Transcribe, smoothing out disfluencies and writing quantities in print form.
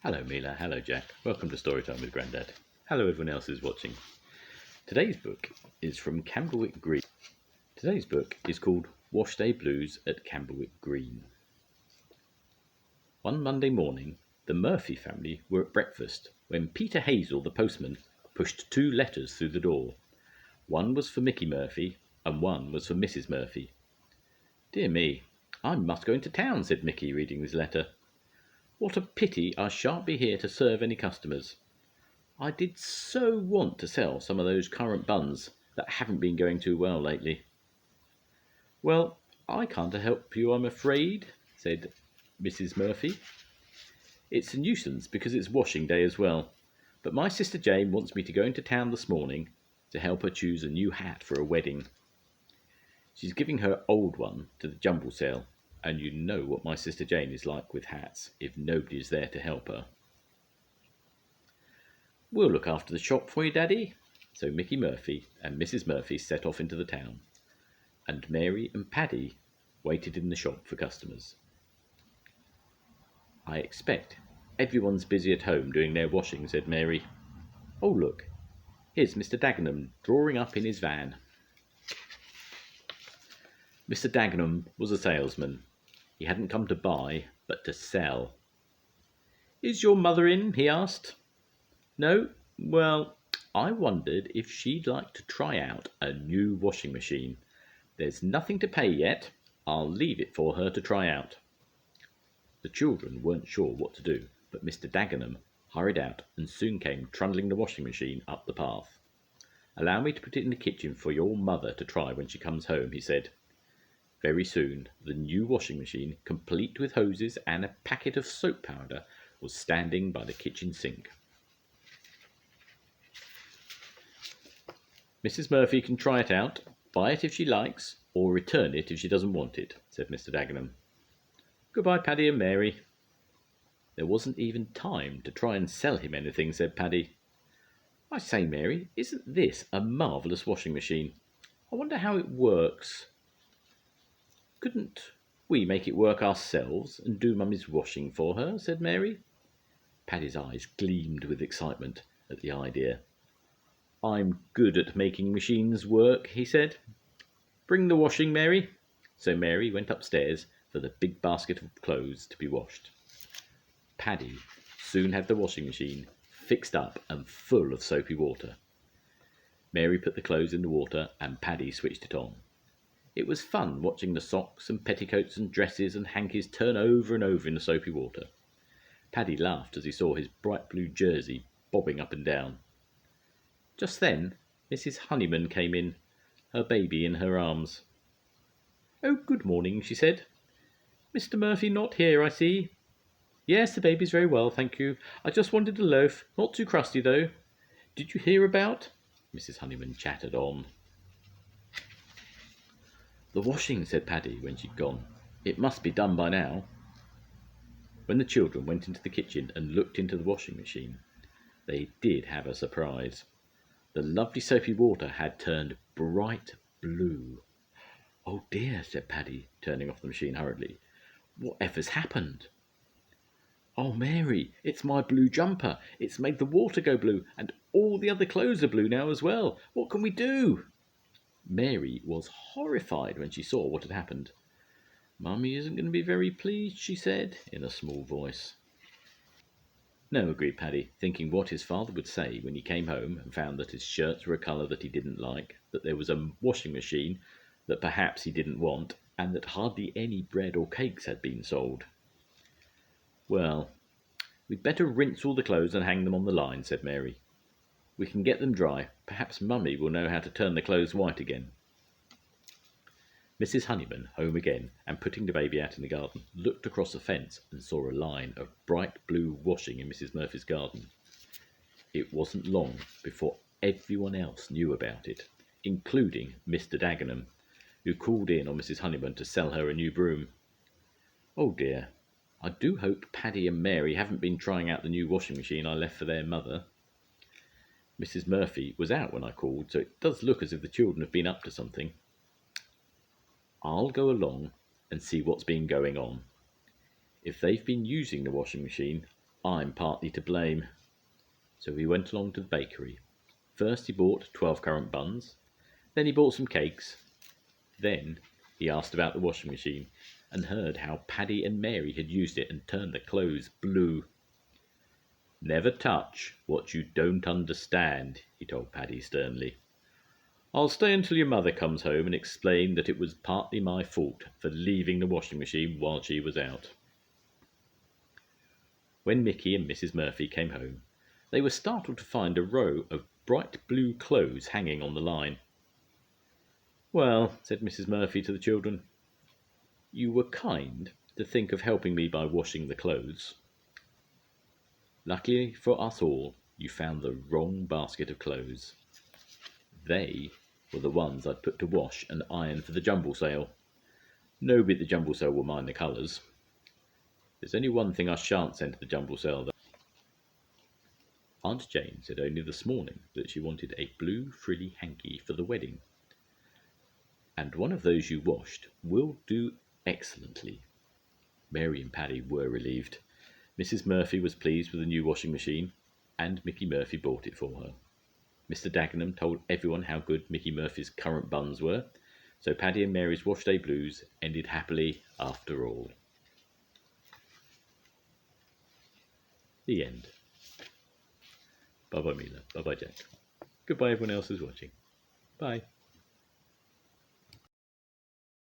Hello Mila, hello Jack. Welcome to Storytime with Grandad. Hello everyone else who's watching. Today's book is from Camberwick Green. Today's book is called Washday Blues at Camberwick Green. One Monday morning, the Murphy family were at breakfast when Peter Hazel, the postman, pushed 2 letters through the door. One was for Mickey Murphy and one was for Mrs. Murphy. "Dear me, I must go into town," said Mickey, reading this letter. "What a pity I shan't be here to serve any customers. I did so want to sell some of those currant buns that haven't been going too well lately." "Well, I can't help you, I'm afraid," said Mrs. Murphy. "It's a nuisance because it's washing day as well, but my sister Jane wants me to go into town this morning to help her choose a new hat for a wedding. She's giving her old one to the jumble sale, and you know what my sister Jane is like with hats if nobody is there to help her." "We'll look after the shop for you, Daddy." So Mickey Murphy and Mrs. Murphy set off into the town, and Mary and Paddy waited in the shop for customers. "I expect everyone's busy at home doing their washing," said Mary. "Oh, look, here's Mr. Dagenham drawing up in his van." Mr. Dagenham was a salesman. He hadn't come to buy, but to sell. "Is your mother in?" he asked. "No? Well, I wondered if she'd like to try out a new washing machine. There's nothing to pay yet. I'll leave it for her to try out." The children weren't sure what to do, but Mr. Dagenham hurried out and soon came trundling the washing machine up the path. "Allow me to put it in the kitchen for your mother to try when she comes home," he said. Very soon the new washing machine, complete with hoses and a packet of soap powder, was standing by the kitchen sink. "Mrs. Murphy can try it out, buy it if she likes, or return it if she doesn't want it," said Mr. Dagenham. "Goodbye, Paddy and Mary." "There wasn't even time to try and sell him anything," said Paddy. "I say, Mary, isn't this a marvellous washing machine? I wonder how it works." "Couldn't we make it work ourselves and do Mummy's washing for her?" said Mary. Paddy's eyes gleamed with excitement at the idea. "I'm good at making machines work," he said. "Bring the washing, Mary." So Mary went upstairs for the big basket of clothes to be washed. Paddy soon had the washing machine fixed up and full of soapy water. Mary put the clothes in the water and Paddy switched it on. It was fun watching the socks and petticoats and dresses and hankies turn over and over in the soapy water. Paddy laughed as he saw his bright blue jersey bobbing up and down. Just then Mrs. Honeyman came in, her baby in her arms. "Oh, good morning," she said. "Mr. Murphy not here, I see." "Yes, the baby's very well, thank you. I just wanted a loaf, not too crusty though. Did you hear about—" Mrs. Honeyman chattered on. "The washing," said Paddy when she'd gone. "It must be done by now." When the children went into the kitchen and looked into the washing machine, they did have a surprise. The lovely soapy water had turned bright blue. "Oh dear," said Paddy, turning off the machine hurriedly. "Whatever's happened?" "Oh, Mary, it's my blue jumper. It's made the water go blue, and all the other clothes are blue now as well. What can we do?" Mary was horrified when she saw what had happened. "Mummy isn't going to be very pleased," she said in a small voice. "No," agreed Paddy, thinking what his father would say when he came home and found that his shirts were a colour that he didn't like, that there was a washing machine that perhaps he didn't want, and that hardly any bread or cakes had been sold. "Well, we'd better rinse all the clothes and hang them on the line," said Mary. "We can get them dry. Perhaps Mummy will know how to turn the clothes white again." Mrs. Honeyman, home again and putting the baby out in the garden, looked across the fence and saw a line of bright blue washing in Mrs. Murphy's garden. It wasn't long before everyone else knew about it, including Mr. Dagenham, who called in on Mrs. Honeyman to sell her a new broom. "Oh dear, I do hope Paddy and Mary haven't been trying out the new washing machine I left for their mother. Mrs. Murphy was out when I called, so it does look as if the children have been up to something. I'll go along and see what's been going on. If they've been using the washing machine, I'm partly to blame. So he went along to the bakery. First he bought 12 currant buns, then he bought some cakes, then he asked about the washing machine and heard how Paddy and Mary had used it and turned the clothes blue. Never touch what you don't understand, he told Paddy sternly. I'll stay until your mother comes home and explain that it was partly my fault for leaving the washing machine while she was out. When Mickey and Mrs. Murphy came home, they were startled to find a row of bright blue clothes hanging on the line. Well, said Mrs. Murphy to the children, you were kind to think of helping me by washing the clothes. Luckily for us all, you found the wrong basket of clothes. They were the ones I'd put to wash and iron for the jumble sale. Nobody at the jumble sale will mind the colours. There's only one thing I shan't send to the jumble sale, though. Aunt Jane said only this morning that she wanted a blue frilly hanky for the wedding. And one of those you washed will do excellently. Mary and Paddy were relieved. Mrs. Murphy was pleased with the new washing machine, and Mickey Murphy bought it for her. Mr. Dagenham told everyone how good Mickey Murphy's currant buns were, so Paddy and Mary's Washday blues ended happily after all. The end. Bye-bye, Mila. Bye-bye, Jack. Goodbye, everyone else who's watching. Bye.